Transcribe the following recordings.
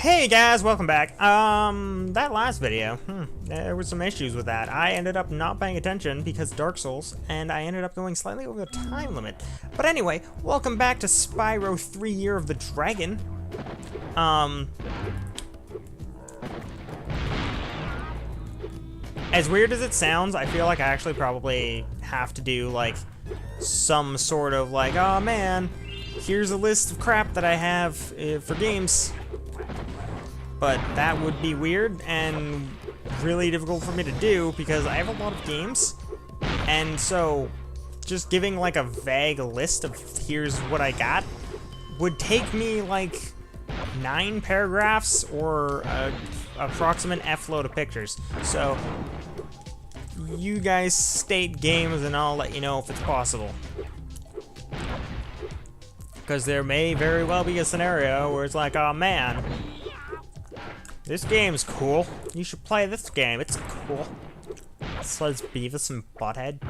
Hey guys, welcome back. That last video, there were some issues with that. I ended up not paying attention because Dark Souls, and I ended up going slightly over the time limit. But anyway, welcome back to Spyro 3 Year of the Dragon. As weird as it sounds, I feel like I actually probably have to do, like, some sort of, like, oh man, here's a list of crap that I have for games. But that would be weird and really difficult for me to do because I have a lot of games. And so just giving like a vague list of here's what I got would take me like 9 paragraphs or a approximate F-load of pictures. So you guys state games and I'll let you know if it's possible. Because there may very well be a scenario where it's like, oh man, this game's cool. You should play this game. It's cool. It says Beavis and Butthead.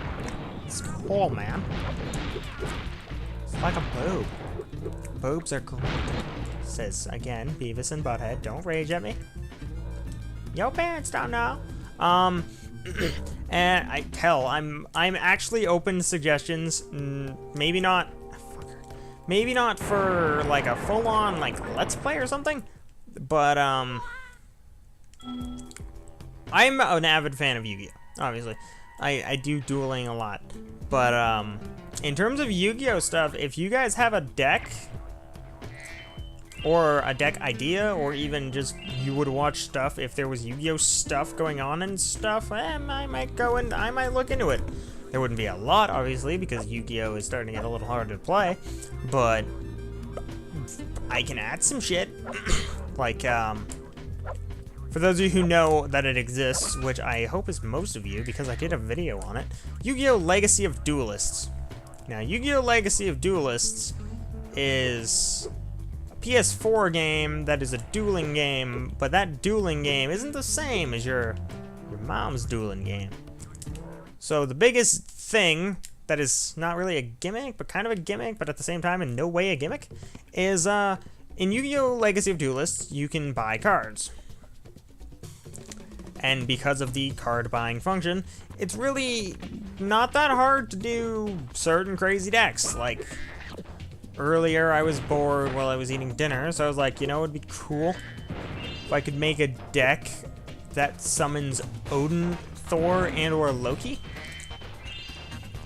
It's cool, man. It's like a boob. Boobs are cool. Says again, Beavis and Butthead. Don't rage at me. Your parents don't know. And I'm actually open to suggestions. Maybe not. Maybe not for like a full-on like Let's Play or something. But I'm an avid fan of Yu-Gi-Oh! Obviously. I do dueling a lot. But in terms of Yu-Gi-Oh! Stuff, if you guys have a deck or a deck idea, or even just you would watch stuff if there was Yu-Gi-Oh! Stuff going on and stuff, I might look into it. There wouldn't be a lot, obviously, because Yu-Gi-Oh! Is starting to get a little harder to play, but I can add some shit. Like, for those of you who know that it exists, which I hope is most of you, because I did a video on it, Yu-Gi-Oh! Legacy of Duelists. Now, Yu-Gi-Oh! Legacy of Duelists is a PS4 game that is a dueling game, but that dueling game isn't the same as your mom's dueling game. So the biggest thing that is not really a gimmick, but kind of a gimmick, but at the same time in no way a gimmick, is in Yu-Gi-Oh! Legacy of Duelists, you can buy cards. And because of the card buying function, it's really not that hard to do certain crazy decks. Like, earlier I was bored while I was eating dinner, so I was like, you know, it would be cool if I could make a deck that summons Odin, Thor, and or Loki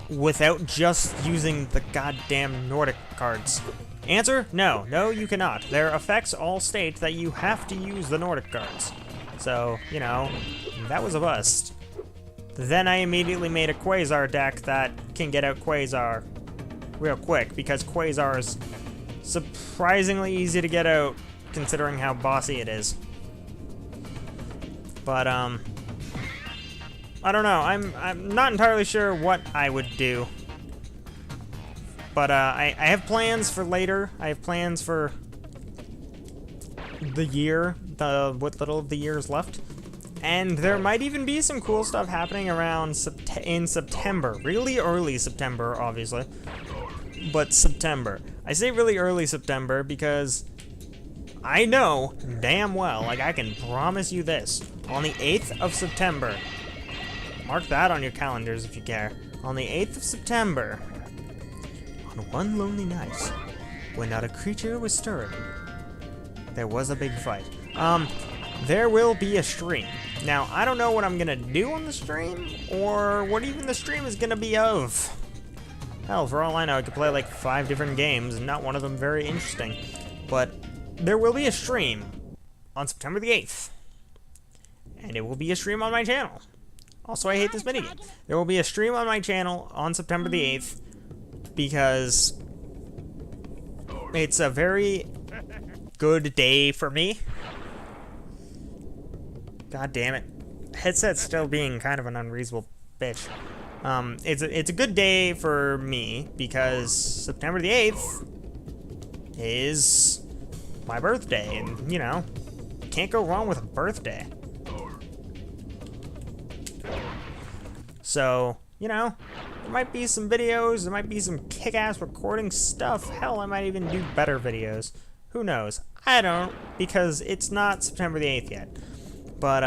without just using the goddamn Nordic cards. Answer? No. No, you cannot. Their effects all state that you have to use the Nordic cards. So, you know, that was a bust. Then I immediately made a Quasar deck that can get out Quasar real quick, because Quasar is surprisingly easy to get out, considering how bossy it is. But, I don't know. I'm not entirely sure what I would do. But I have plans for later. I have plans for the year, what little of the year is left. And there might even be some cool stuff happening around in September. Really early September, obviously. But September. I say really early September because I know damn well, like I can promise you this, on the 8th of September, mark that on your calendars if you care, on the 8th of September, on one lonely night, when not a creature was stirring, there was a big fight. There will be a stream. Now, I don't know what I'm gonna do on the stream, or what even the stream is gonna be of. Hell, for all I know, I could play like 5 different games, and not one of them very interesting. But there will be a stream on September the 8th. And it will be a stream on my channel. Also, I hate this minigame. There will be a stream on my channel on September the 8th, because it's a very good day for me. God damn it. Headset's still being kind of an unreasonable bitch. It's a good day for me because September the 8th is my birthday, and, you know, can't go wrong with a birthday. So, you know, there might be some videos, there might be some kick-ass recording stuff. Hell, I might even do better videos. Who knows? I don't, because it's not September the 8th yet. But,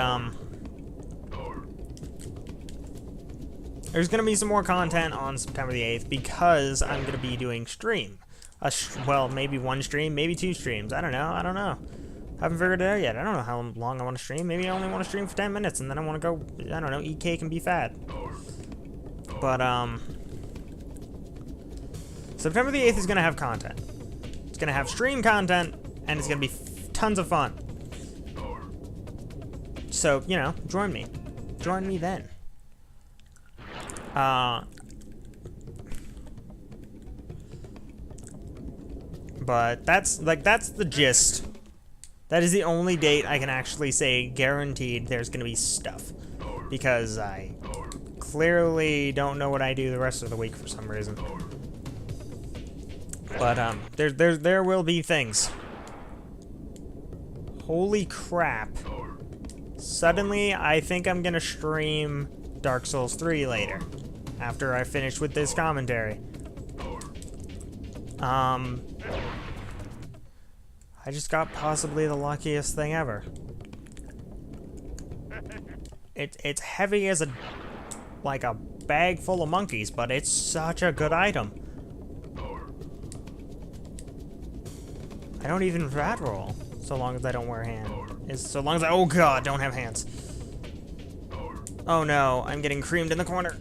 there's gonna be some more content on September the 8th because I'm gonna be doing stream. Well, maybe one stream, maybe 2 streams. I don't know. Haven't figured it out yet. I don't know how long I want to stream. Maybe I only want to stream for 10 minutes and then I want to go, I don't know, eat cake and be fat. But, September the 8th is gonna have content. It's gonna have stream content, and it's gonna be tons of fun. So, you know, join me. Join me then. But that's the gist. That is the only date I can actually say guaranteed there's gonna be stuff. Because I clearly don't know what I do the rest of the week for some reason. But, there will be things. Holy crap. Suddenly, I think I'm gonna stream Dark Souls 3 later. After I finish with this commentary. I just got possibly the luckiest thing ever. It's heavy as like a bag full of monkeys, but it's such a good item. I don't even rat roll, so long as I don't wear hands. So long as I, oh god, don't have hands. Oh no, I'm getting creamed in the corner.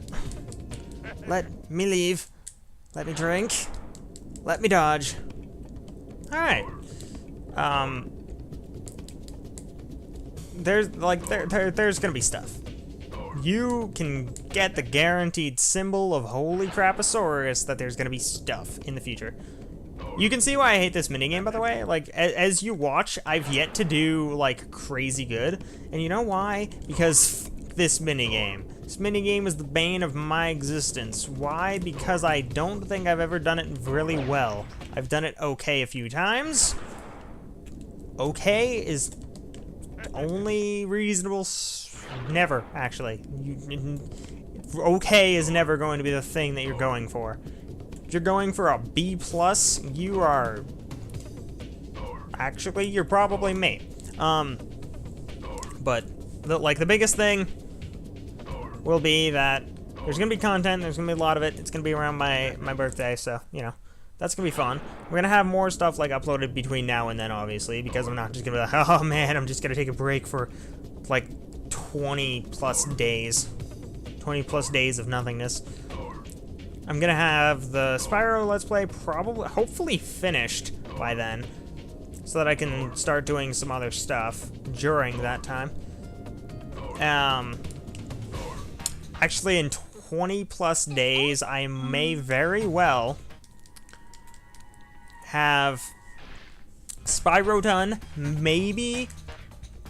Let me leave. Let me drink. Let me dodge. Alright. There's gonna be stuff. You can get the guaranteed symbol of holy craposaurus that there's gonna be stuff in the future. You can see why I hate this minigame, by the way. Like, as you watch, I've yet to do, like, crazy good. And you know why? Because this minigame. This minigame is the bane of my existence. Why? Because I don't think I've ever done it really well. I've done it okay a few times. Okay is only reasonable. Never, actually. Okay is never going to be the thing that you're going for. If you're going for a B+, you are... Actually, you're probably me. But, the biggest thing will be that there's gonna be content, there's gonna be a lot of it, it's gonna be around my birthday, so, you know, that's gonna be fun. We're gonna have more stuff, like, uploaded between now and then, obviously, because I'm not just gonna be like, oh man, I'm just gonna take a break for, like, 20+ days. 20+ days of nothingness. I'm gonna have the Spyro Let's Play hopefully finished by then, so that I can start doing some other stuff during that time. Actually, in 20+ days, I may very well have Spyro done, maybe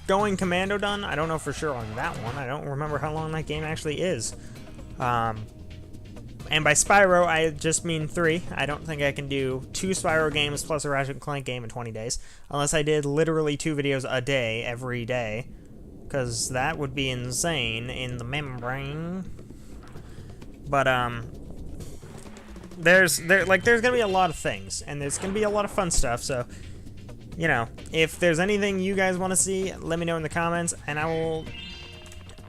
Going Commando done. I don't know for sure on that one. I don't remember how long that game actually is. And by Spyro, I just mean 3. I don't think I can do 2 Spyro games plus a Ratchet & Clank game in 20 days. Unless I did literally 2 videos a day, every day. Because that would be insane in the membrane. But, there's gonna be a lot of things. And there's gonna be a lot of fun stuff, so... You know, if there's anything you guys want to see, let me know in the comments, and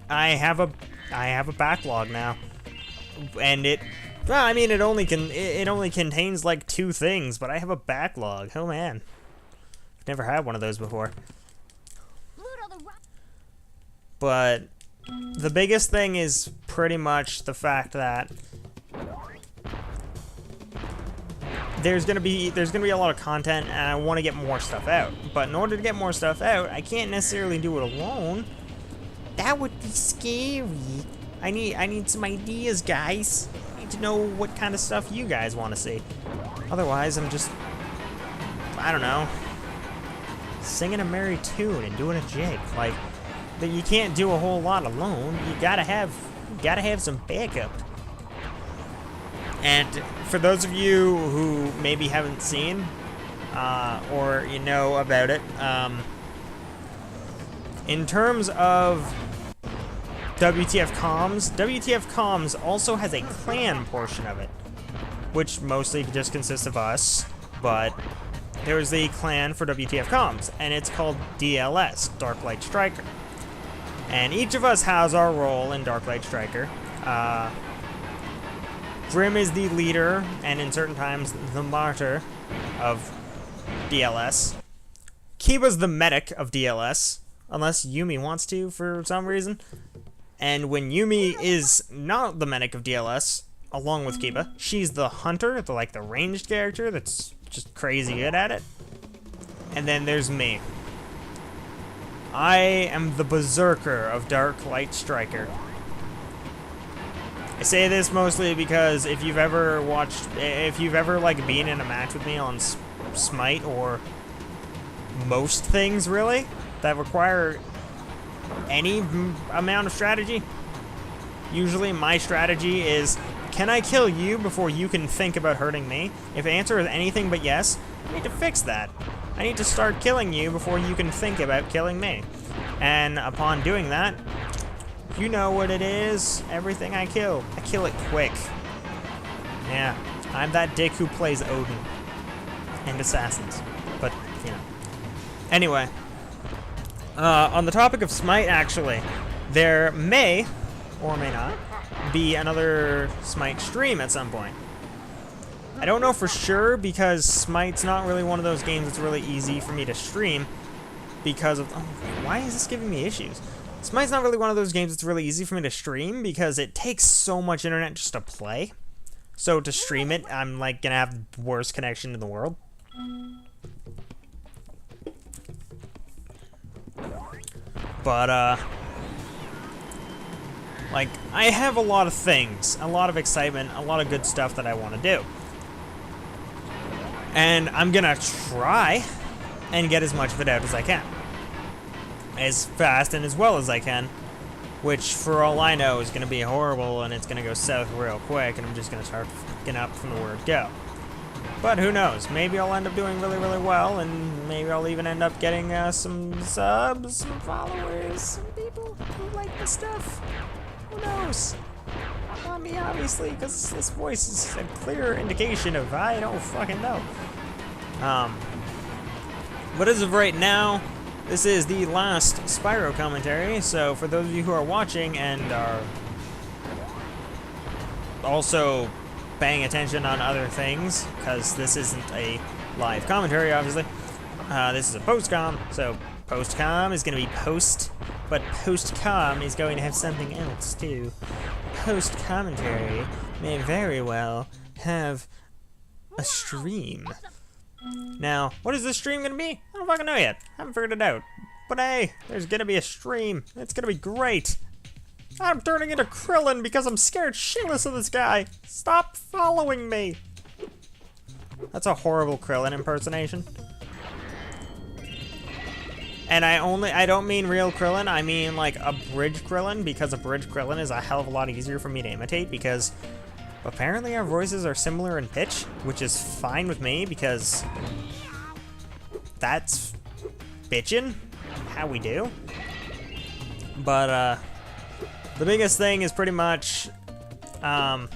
I have a backlog now. And well, I mean, it only contains like 2 things, but I have a backlog. Oh man, I've never had one of those before. But the biggest thing is pretty much the fact that there's gonna be a lot of content, and I want to get more stuff out. But in order to get more stuff out, I can't necessarily do it alone. That would be scary. I need some ideas, guys. I need to know what kind of stuff you guys want to see. Otherwise, I'm just, I don't know, singing a merry tune and doing a jig. Like, you can't do a whole lot alone. You gotta have some backup. And for those of you who maybe haven't seen, or you know about it, in terms of WTF Comms also has a clan portion of it, which mostly just consists of us, but there was a clan for WTF comms, and it's called DLS, Dark Light Striker. And each of us has our role in Dark Light Striker. Grim is the leader, and in certain times, the martyr of DLS. Kiba's the medic of DLS, unless Yumi wants to for some reason. And when Yumi is not the medic of DLS, along with Kiba, she's the hunter, the ranged character that's just crazy good at it. And then there's me. I am the berserker of Dark Light Striker. I say this mostly because if you've ever been in a match with me on Smite or most things really that require any amount of strategy, usually my strategy is, can I kill you before you can think about hurting me? If the answer is anything but yes, I need to fix that. I need to start killing you before you can think about killing me. And upon doing that, you know what it is. Everything I kill it quick. Yeah, I'm that dick who plays Odin and Assassins. But, you know. Anyway, on the topic of Smite, actually, there may, or may not, be another Smite stream at some point. I don't know for sure, because Smite's not really one of those games that's really easy for me to stream because of... Oh, why is this giving me issues? Smite's not really one of those games that's really easy for me to stream because it takes so much internet just to play. So to stream it, I'm like gonna have the worst connection in the world. But, like, I have a lot of things, a lot of excitement, a lot of good stuff that I want to do. And I'm gonna try and get as much of it out as I can. As fast and as well as I can. Which, for all I know, is gonna be horrible and it's gonna go south real quick and I'm just gonna start fucking up from the word go. But who knows? Maybe I'll end up doing really, really well, and maybe I'll even end up getting some subs, some followers, some people who like the stuff. Who knows? Not me, obviously, because this voice is a clear indication of I don't fucking know. But as of right now, this is the last Spyro commentary, so for those of you who are watching and are also paying attention on other things, because this isn't a live commentary, obviously. This is a post-com, so post-com is going to be post, but post-com is going to have something else, too. Post-commentary may very well have a stream. Now, what is this stream going to be? I don't fucking know yet. I haven't figured it out. But hey, there's going to be a stream. It's going to be great. I'm turning into Krillin because I'm scared shitless of this guy. Stop following me. That's a horrible Krillin impersonation. And I don't mean real Krillin, I mean like a bridge Krillin, because a bridge Krillin is a hell of a lot easier for me to imitate because apparently our voices are similar in pitch, which is fine with me because that's bitchin' how we do. But the biggest thing is pretty much, oh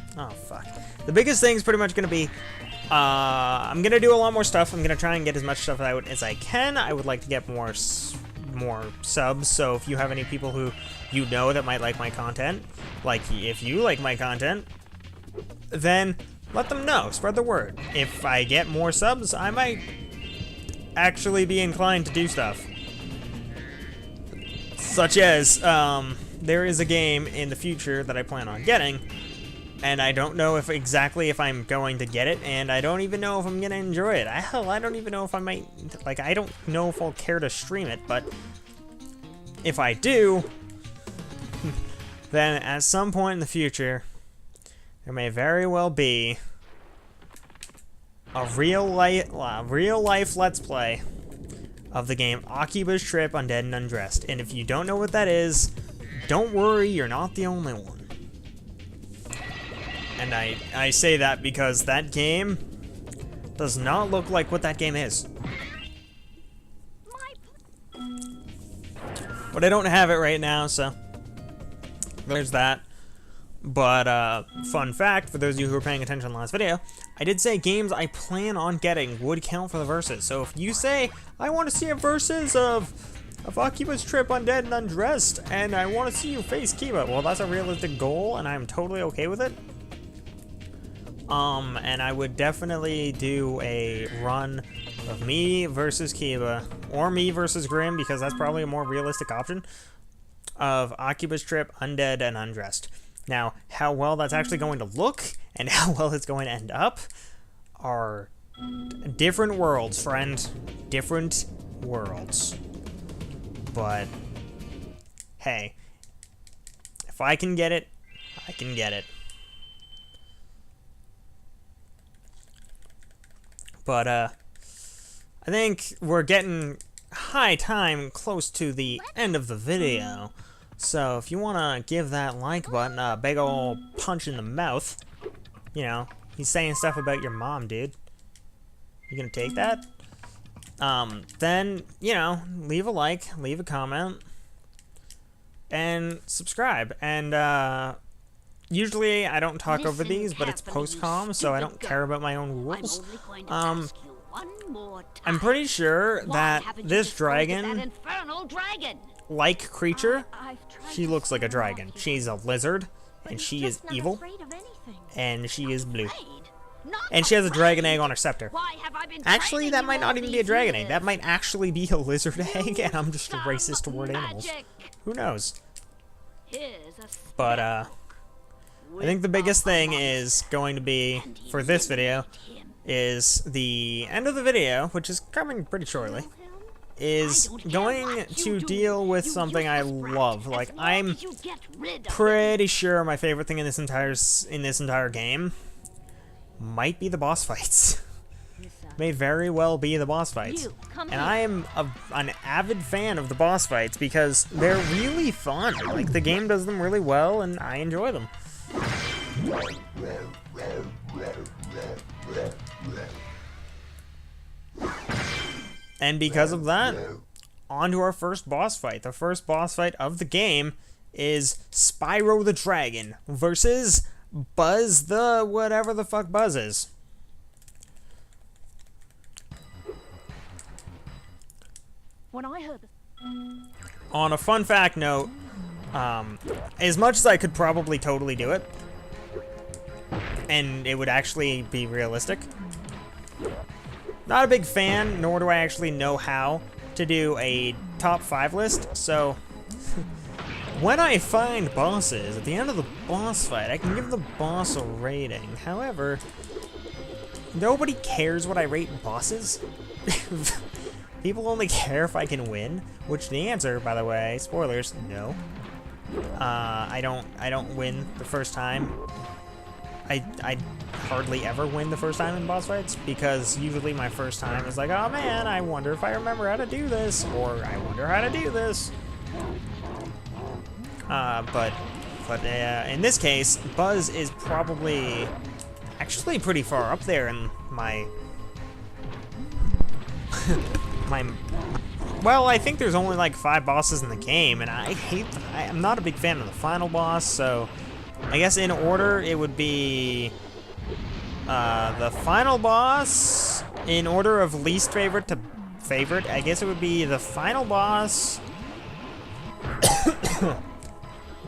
fuck. The biggest thing is pretty much gonna be, I'm gonna do a lot more stuff. I'm gonna try and get as much stuff out as I can. I would like to get more subs, so if you have any people who you know that might like my content, like if you like my content, then let them know, spread the word. If I get more subs, I might actually be inclined to do stuff. Such as, there is a game in the future that I plan on getting, and I don't know if I'm going to get it, and I don't even know if I'm gonna enjoy it. Hell, I don't even know if I might, like, I don't know if I'll care to stream it, but if I do, then at some point in the future, there may very well be a real life Let's Play of the game Akiba's Trip Undead and Undressed. And if you don't know what that is, don't worry, you're not the only one. And I say that because that game does not look like what that game is. But I don't have it right now, so there's that. But, fun fact, for those of you who were paying attention in the last video, I did say games I plan on getting would count for the verses. So if you say, I want to see a versus of Akiba's Trip Undead and Undressed, and I want to see you face Kiba, well, that's a realistic goal, and I'm totally okay with it. And I would definitely do a run of me versus Kiba, or me versus Grim, because that's probably a more realistic option, of Akiba's Trip, Undead, and Undressed. Now, how well that's actually going to look, and how well it's going to end up, are different worlds, friend. Different worlds. But, hey, if I can get it, I can get it. But, I think we're getting high time close to the end of the video. So if you want to give that like button a big ol' punch in the mouth, you know, he's saying stuff about your mom, dude. You gonna take that? Then, you know, leave a like, leave a comment, and subscribe. And, usually I don't talk over these, but it's post-com, so I don't care about my own rules. I'm pretty sure that this dragon, like creature, she looks like a dragon. She's a lizard, and she is evil, and she is blue. And she has a dragon egg on her scepter. Actually, that might not even be a dragon egg. That might actually be a lizard egg, and I'm just racist toward animals. Who knows? But, I think the biggest thing is going to be, for this video, is the end of the video, which is coming pretty shortly, is going to deal with something I love. Like, I'm pretty sure my favorite thing in this entire game might be the boss fights. May very well be the boss fights. And I am an avid fan of the boss fights because they're really fun. Like, the game does them really well, and I enjoy them. And because of that, on to our first boss fight. The first boss fight of the game is Spyro the Dragon versus Buzz the whatever the fuck Buzz is. When I heard On a fun fact note, as much as I could probably totally do it, and it would actually be realistic, not a big fan, nor do I actually know how to do a top 5 list, so when I find bosses, at the end of the boss fight, I can give the boss a rating. However, nobody cares what I rate bosses. People only care if I can win, which the answer, by the way, spoilers, no. I don't win the first time. I hardly ever win the first time in boss fights, because usually my first time is like, oh man, I wonder if I remember how to do this, or I wonder how to do this. But in this case, Buzz is probably actually pretty far up there in my well, I think there's only like 5 bosses in the game, and I'm not a big fan of the final boss, so I guess in order it would be the final boss, in order of least favorite to favorite, I guess it would be the final boss,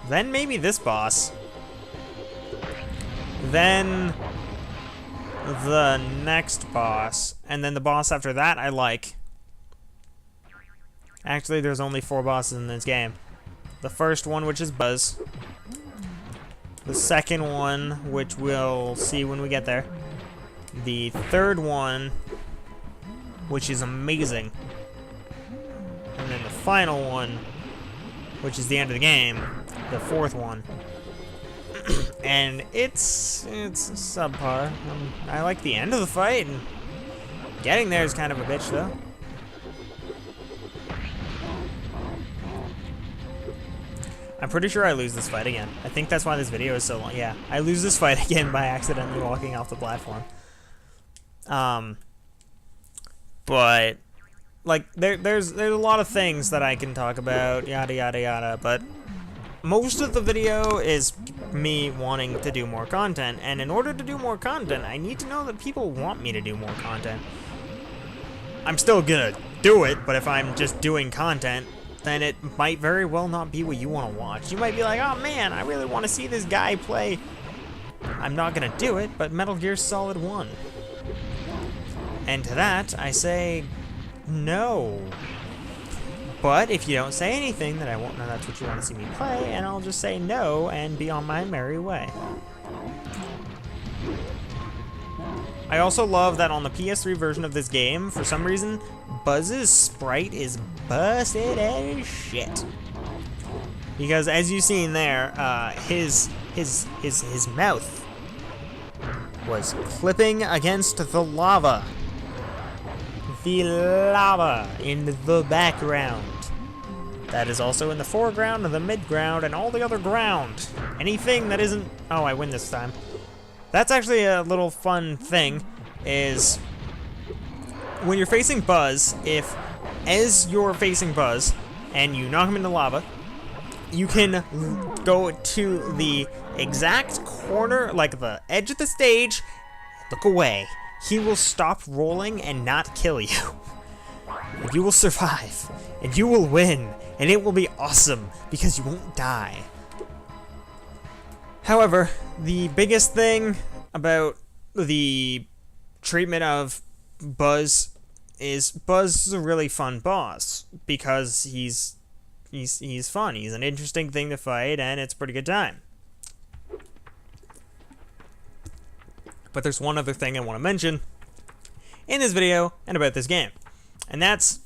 then maybe this boss, then the next boss, and then the boss after that I like. Actually, there's only 4 bosses in this game. The first one, which is Buzz. The second one, which we'll see when we get there. The third one, which is amazing. And then the final one, which is the end of the game. The 4th one. And it's subpar. I like the end of the fight, and getting there is kind of a bitch, though. I'm pretty sure I lose this fight again. I think that's why this video is so long. Yeah, I lose this fight again by accidentally walking off the platform. But like there's a lot of things that I can talk about, yada yada yada, but most of the video is me wanting to do more content, and in order to do more content, I need to know that people want me to do more content. I'm still gonna do it, but if I'm just doing content, then it might very well not be what you want to watch. You might be like, oh man, I really want to see this guy play. I'm not gonna do it, but Metal Gear Solid 1. And to that, I say, no. But if you don't say anything, then I won't know that's what you want to see me play, and I'll just say no and be on my merry way. I also love that on the PS3 version of this game, for some reason, Buzz's sprite is busted as shit. Because as you've seen there, his mouth was clipping against the lava. The lava in the background. That is also in the foreground, the midground, and all the other ground. Anything that isn't... Oh, I win this time. That's actually a little fun thing, is when you're facing Buzz, as you're facing Buzz, and you knock him into lava, you can go to the exact corner, like the edge of the stage, look away. He will stop rolling and not kill you. And you will survive, and you will win, and it will be awesome, because you won't die. However, the biggest thing about the treatment of Buzz is Buzz is a really fun boss, because he's fun. He's an interesting thing to fight, and it's a pretty good time. But there's one other thing I want to mention in this video and about this game, and that's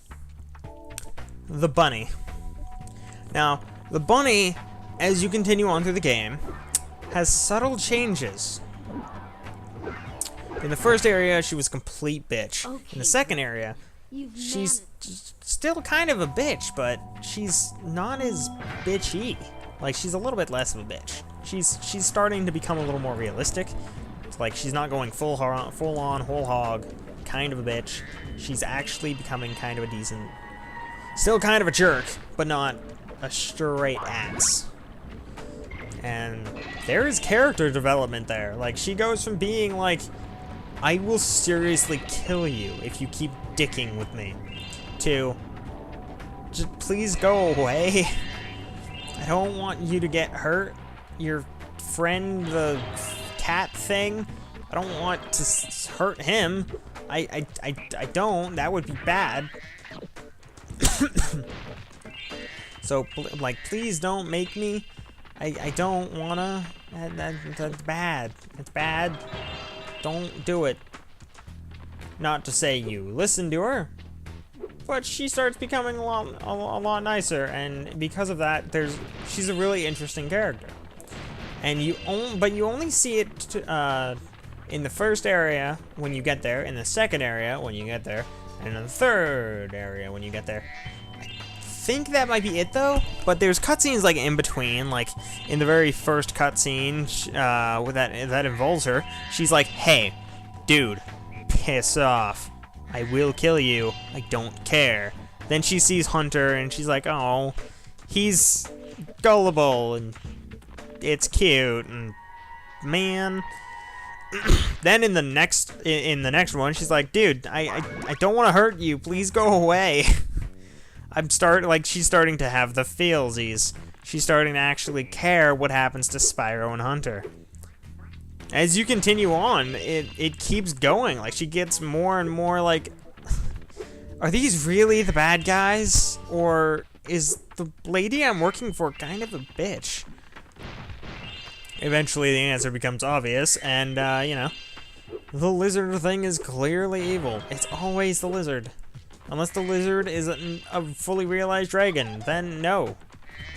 the bunny. Now, the bunny, as you continue on through the game, has subtle changes. In the first area, she was a complete bitch. Okay, in the second area, she's still kind of a bitch, but she's not as bitchy. Like, she's a little bit less of a bitch. She's starting to become a little more realistic. It's like she's not going full on whole hog, kind of a bitch. She's actually becoming kind of a decent, still kind of a jerk, but not a straight ass. And there is character development there. Like, she goes from being like, I will seriously kill you if you keep dicking with me, to just please go away. I don't want you to get hurt. Your friend, the cat thing, I don't want to hurt him. I don't. That would be bad. So, like, please don't make me. I don't wanna. That's bad. It's bad. Don't do it. Not to say you listen to her, but she starts becoming a lot nicer, and because of that, she's a really interesting character. And you only see it in the first area when you get there, in the second area when you get there, and in the third area when you get there. I think that might be it though, but there's cutscenes like in between, like in the very first cutscene with that involves her. She's like, "Hey, dude, piss off. I will kill you. I don't care." Then she sees Hunter and she's like, "Oh, he's gullible and it's cute and man." Then in the next one, she's like, "Dude, I don't want to hurt you. Please go away." She's starting to have the feelsies. She's starting to actually care what happens to Spyro and Hunter. As you continue on, it keeps going. Like, she gets more and more like, are these really the bad guys? Or is the lady I'm working for kind of a bitch? Eventually the answer becomes obvious, and you know, the lizard thing is clearly evil. It's always the lizard. Unless the lizard is a fully realized dragon, then no.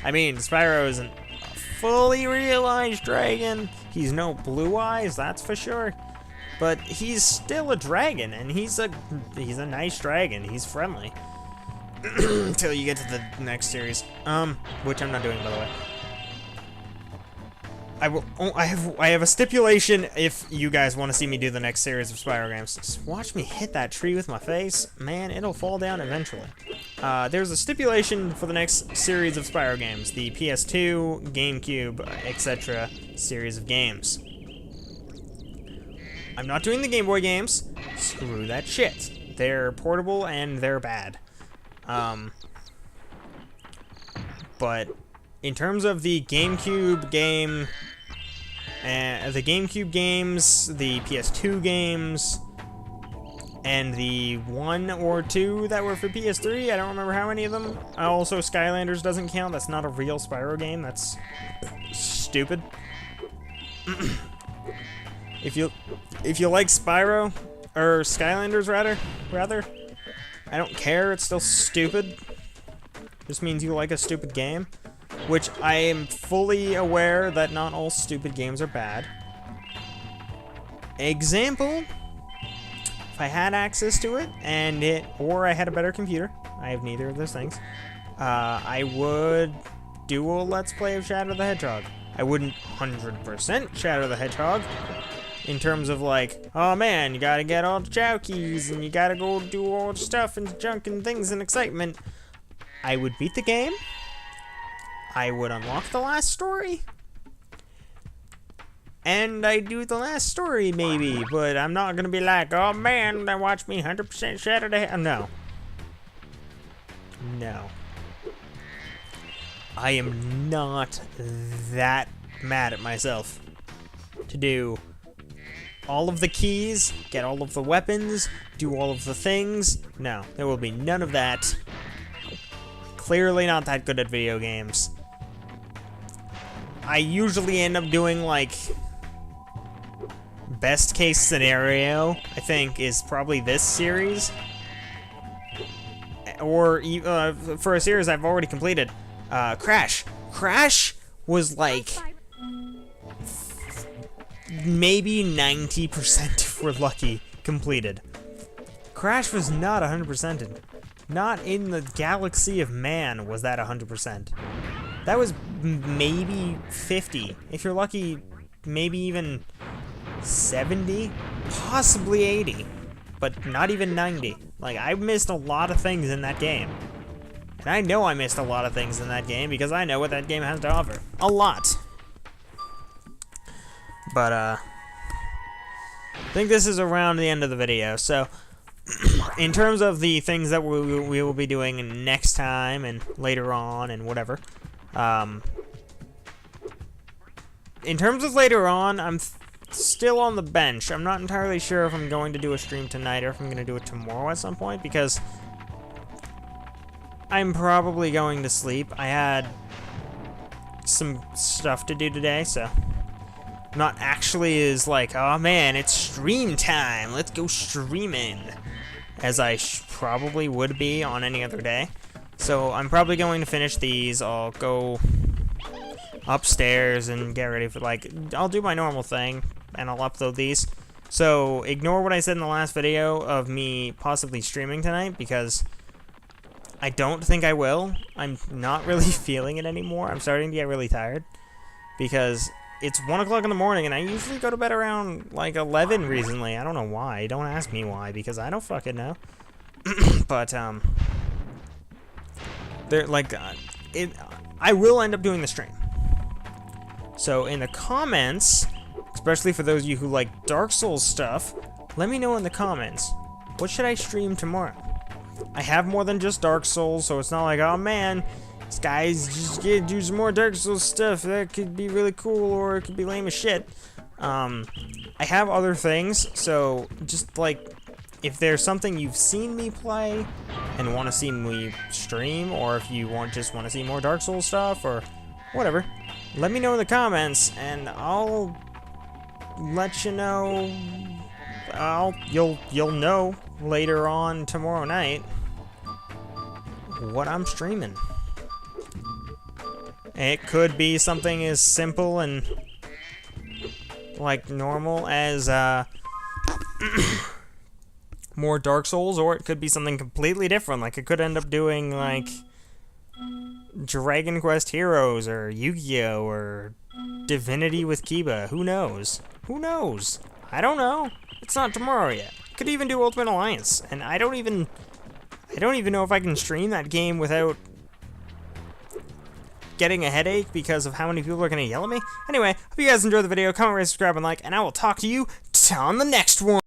I mean, Spyro isn't a fully realized dragon. He's no Blue Eyes, that's for sure. But he's still a dragon, and he's a nice dragon. He's friendly. Until you get to the next series, which I'm not doing, by the way. I have a stipulation if you guys want to see me do the next series of Spyro games. Just watch me hit that tree with my face. Man, it'll fall down eventually. there's a stipulation for the next series of Spyro games, the PS2, GameCube, etc. series of games. I'm not doing the Game Boy games. Screw that shit. They're portable and they're bad. But in terms of the GameCube game, the GameCube games, the PS2 games, and the 1 or 2 that were for PS3, I don't remember how many of them. Also, Skylanders doesn't count. That's not a real Spyro game. That's stupid. If you like Spyro, or Skylanders rather, I don't care. It's still stupid. Just means you like a stupid game, which I am fully aware that not all stupid games are bad. Example, if I had access to it or I had a better computer, I have neither of those things, I would do a Let's Play of Shadow the Hedgehog. I wouldn't 100% Shadow the Hedgehog, in terms of like, oh man, you gotta get all the Chow keys and you gotta go do all the stuff and junk and things and excitement. I would beat the game. I would unlock the last story. And I do the last story maybe, but I'm not gonna be like, oh man, watch me 100% Shadow the Hedgehog. No. No. I am not that mad at myself to do all of the keys, get all of the weapons, do all of the things. No, there will be none of that. Clearly not that good at video games. I usually end up doing, like, best case scenario, I think, is probably this series. Or, for a series I've already completed, Crash. Crash was, like, maybe 90% if we're lucky, completed. Crash was not 100%ed. Not in the galaxy of man was that 100%. That was maybe 50. If you're lucky, maybe even 70, possibly 80, but not even 90. Like, I missed a lot of things in that game. And I know I missed a lot of things in that game because I know what that game has to offer. A lot. But, I think this is around the end of the video, so in terms of the things that we will be doing next time and later on and whatever, in terms of later on, I'm still on the bench. I'm not entirely sure if I'm going to do a stream tonight or if I'm going to do it tomorrow at some point, because I'm probably going to sleep. I had some stuff to do today, so not actually as like, oh man, it's stream time, let's go streaming, as I probably would be on any other day. So I'm probably going to finish these. I'll go upstairs and get ready for, like, I'll do my normal thing and I'll upload these. So ignore what I said in the last video of me possibly streaming tonight, because I don't think I will. I'm not really feeling it anymore. I'm starting to get really tired because it's 1 o'clock in the morning, and I usually go to bed around, like, 11 recently. I don't know why. Don't ask me why, because I don't fucking know. But, they're, like, I will end up doing the stream. So, in the comments, especially for those of you who like Dark Souls stuff, let me know in the comments, what should I stream tomorrow? I have more than just Dark Souls, so it's not like, oh man, this guy's just gonna do some more Dark Souls stuff. That could be really cool, or it could be lame as shit. I have other things, so just like, if there's something you've seen me play and want to see me stream, or if you just want to see more Dark Souls stuff or whatever, let me know in the comments, and I'll let you know. You'll know later on tomorrow night what I'm streaming. It could be something as simple and like normal as more Dark Souls, or it could be something completely different. Like, it could end up doing like Dragon Quest Heroes or Yu-Gi-Oh or Divinity with Kiba. Who knows? Who knows? I don't know. It's not tomorrow yet. Could even do Ultimate Alliance, and I I don't even know if I can stream that game without getting a headache because of how many people are going to yell at me. Anyway, hope you guys enjoyed the video. Comment, rate, subscribe, and like, and I will talk to you on the next one.